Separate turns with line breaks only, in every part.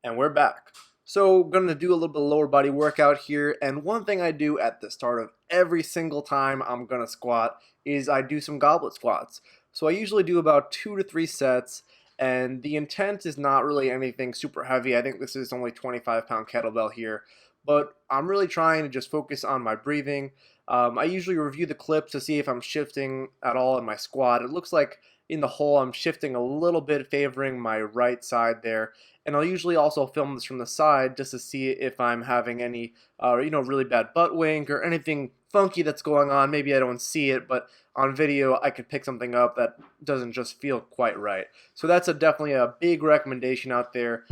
And we're back. So, going to do a little bit of lower body workout here. And one thing I do at the start of every single time I'm going to squat is I do some goblet squats. So, I usually do about 2 to 3 sets. And the intent is not really anything super heavy. I think this is only 25-pound kettlebell here. But I'm really trying to just focus on my breathing. I usually review the clips to see if I'm shifting at all in my squat. It looks like in the hole I'm shifting a little bit, favoring my right side there. And I'll usually also film this from the side just to see if I'm having any, really bad butt wink or anything funky that's going on. Maybe I don't see it, but on video I could pick something up that doesn't just feel quite right. So that's definitely a big recommendation out there,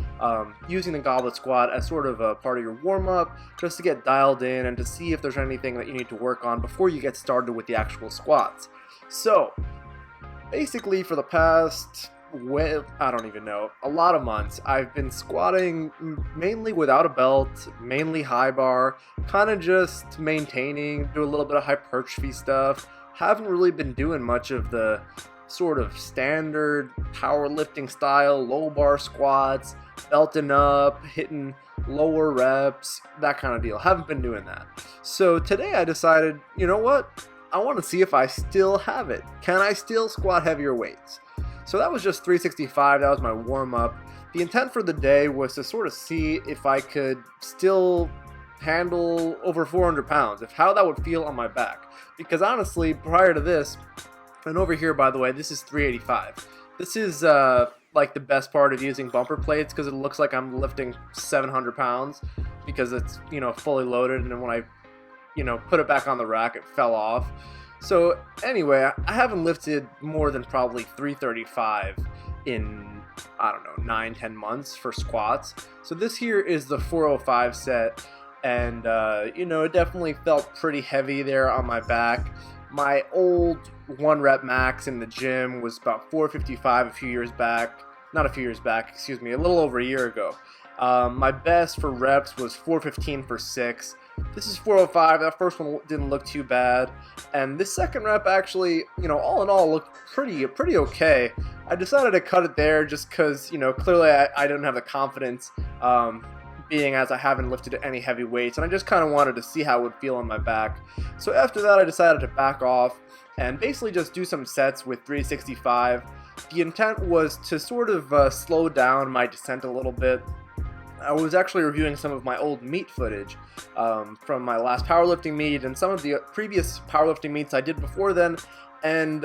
using the goblet squat as sort of a part of your warm-up, just to get dialed in and to see if there's anything that you need to work on before you get started with the actual squats. So basically for the past, well, I don't even know, a lot of months, I've been squatting mainly without a belt, mainly high bar, kind of just maintaining, do a little bit of hypertrophy stuff. Haven't really been doing much of the sort of standard powerlifting style, low bar squats, belting up, hitting lower reps, that kind of deal. Haven't been doing that. So today I decided, you know what? I want to see if I still have it. Can I still squat heavier weights? So that was just 365, that was my warm-up. The intent for the day was to sort of see if I could still handle over 400 pounds, how that would feel on my back. Because honestly, prior to this, and over here by the way, this is 385. This is like the best part of using bumper plates because it looks like I'm lifting 700 pounds because it's, fully loaded, and then when I put it back on the rack, it fell off. So anyway, I haven't lifted more than probably 335 in, I don't know, 9-10 months for squats. So this here is the 405 set, and it definitely felt pretty heavy there on my back. My old 1 rep max in the gym was about 455 a little over a year ago. My best for reps was 415 for 6. This is 405. That first one didn't look too bad, and this second rep actually, all in all, looked pretty okay. I decided to cut it there just because, clearly I didn't have the confidence, being as I haven't lifted any heavy weights, and I just kind of wanted to see how it would feel on my back. So after that, I decided to back off and basically just do some sets with 365. The intent was to sort of slow down my descent a little bit. I was actually reviewing some of my old meet footage from my last powerlifting meet and some of the previous powerlifting meets I did before then, and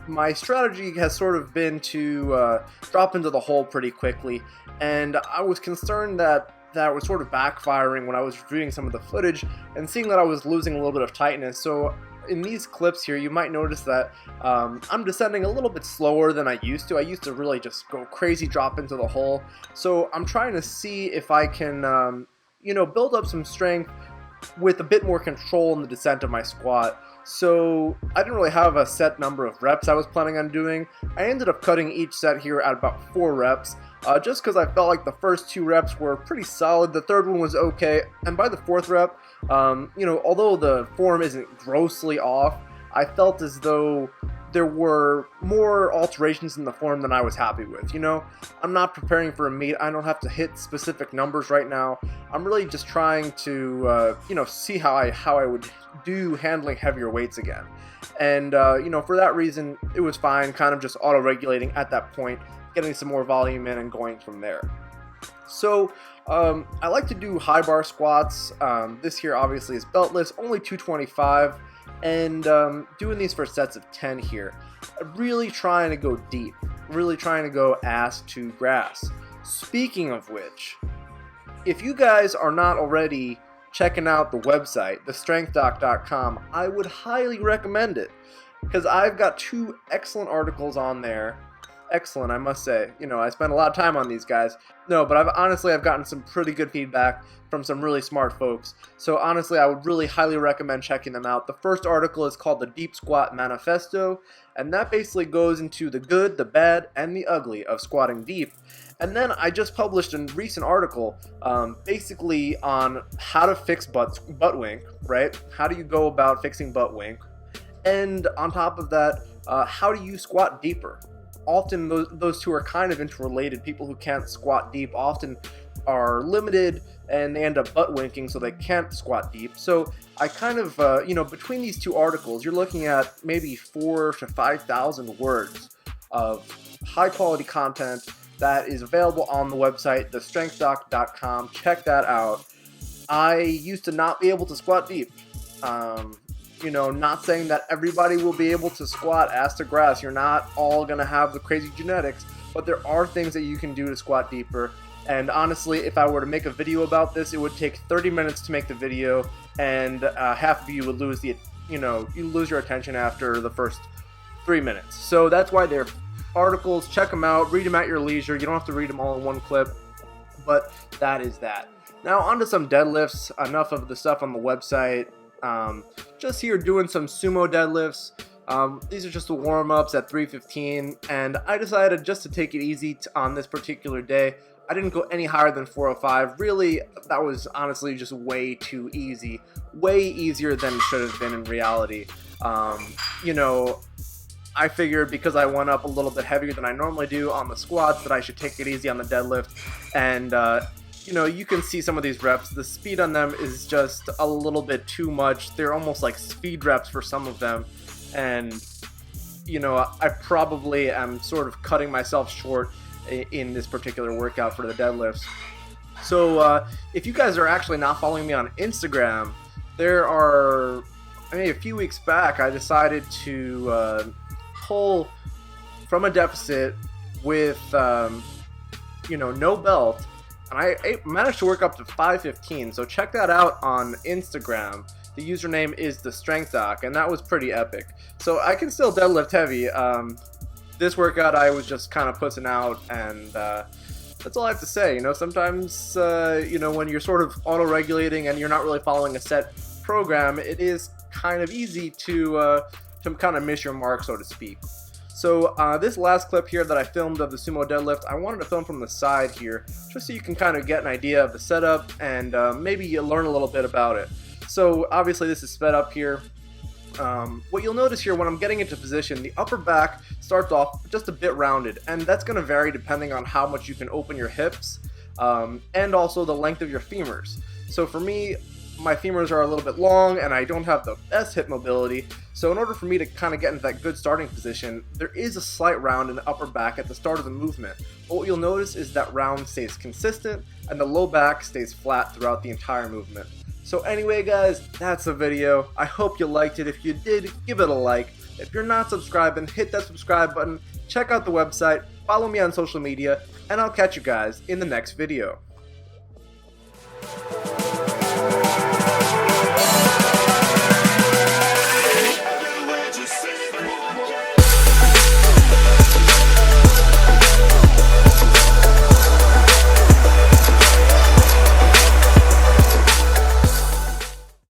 my strategy has sort of been to drop into the hole pretty quickly, and I was concerned that was sort of backfiring when I was reviewing some of the footage and seeing that I was losing a little bit of tightness. So in these clips here, you might notice that I'm descending a little bit slower than I used to. I used to really just go crazy, drop into the hole. So I'm trying to see if I can, build up some strength with a bit more control in the descent of my squat. So I didn't really have a set number of reps I was planning on doing. I ended up cutting each set here at about 4 reps. Just because I felt like the first 2 reps were pretty solid, the third one was okay, and by the 4th rep, although the form isn't grossly off, I felt as though there were more alterations in the form than I was happy with. I'm not preparing for a meet. I don't have to hit specific numbers right now. I'm really just trying to, see how I would do handling heavier weights again. And, for that reason, it was fine, kind of just auto-regulating at that point, getting some more volume in and going from there. So I like to do high bar squats. This here obviously is beltless, only 225, and doing these for sets of 10 here. Really trying to go deep, really trying to go ass to grass. Speaking of which, if you guys are not already checking out the website, thestrengthdoc.com, I would highly recommend it because I've got 2 excellent articles on there. Excellent, I must say. I spent a lot of time on these guys. No, but I've gotten some pretty good feedback from some really smart folks. So honestly, I would really highly recommend checking them out. The first article is called the Deep Squat Manifesto, and that basically goes into the good, the bad, and the ugly of squatting deep. And then I just published a recent article basically on how to fix butt wink, right? How do you go about fixing butt wink? And on top of that, how do you squat deeper? often those two are kind of interrelated. People who can't squat deep often are limited and they end up butt winking, so they can't squat deep. So I kind of, between these two articles, you're looking at maybe 4,000 to 5,000 words of high quality content that is available on the website, thestrengthdoc.com. Check that out. I used to not be able to squat deep. Not saying that everybody will be able to squat ass to grass. You're not all going to have the crazy genetics, but there are things that you can do to squat deeper. And honestly, if I were to make a video about this, it would take 30 minutes to make the video, and half of you would lose you lose your attention after the first 3 minutes. So that's why they're articles. Check them out, read them at your leisure. You don't have to read them all in one clip, but that is that. Now onto some deadlifts. Enough of the stuff on the website. Just here doing some sumo deadlifts. These are just the warm-ups at 315, and I decided just to take it easy on this particular day. I didn't go any higher than 405. Really, that was honestly just way too easy. Way easier than it should have been in reality. I figured because I went up a little bit heavier than I normally do on the squats that I should take it easy on the deadlift. And, you can see some of these reps. The speed on them is just a little bit too much. They're almost like speed reps for some of them. And, I probably am sort of cutting myself short in this particular workout for the deadlifts. So if you guys are actually not following me on Instagram, a few weeks back I decided to pull from a deficit with no belt, and I managed to work up to 515. So check that out on Instagram. The username is thestrengthdoc, and that was pretty epic. So I can still deadlift heavy. This workout I was just kind of pussing out, and that's all I have to say. Sometimes when you're sort of auto-regulating and you're not really following a set program, it is kind of easy to kind of miss your mark, so to speak. So this last clip here that I filmed of the sumo deadlift, I wanted to film from the side here, just so you can kind of get an idea of the setup and maybe you learn a little bit about it. So obviously this is sped up here. What you'll notice here when I'm getting into position, the upper back starts off just a bit rounded, and that's going to vary depending on how much you can open your hips and also the length of your femurs. So for me, my femurs are a little bit long and I don't have the best hip mobility, so in order for me to kind of get into that good starting position, there is a slight round in the upper back at the start of the movement. But what you'll notice is that round stays consistent and the low back stays flat throughout the entire movement. So anyway guys, that's the video. I hope you liked it. If you did, give it a like. If you're not subscribed, then hit that subscribe button. Check out the website, follow me on social media, and I'll catch you guys in the next video.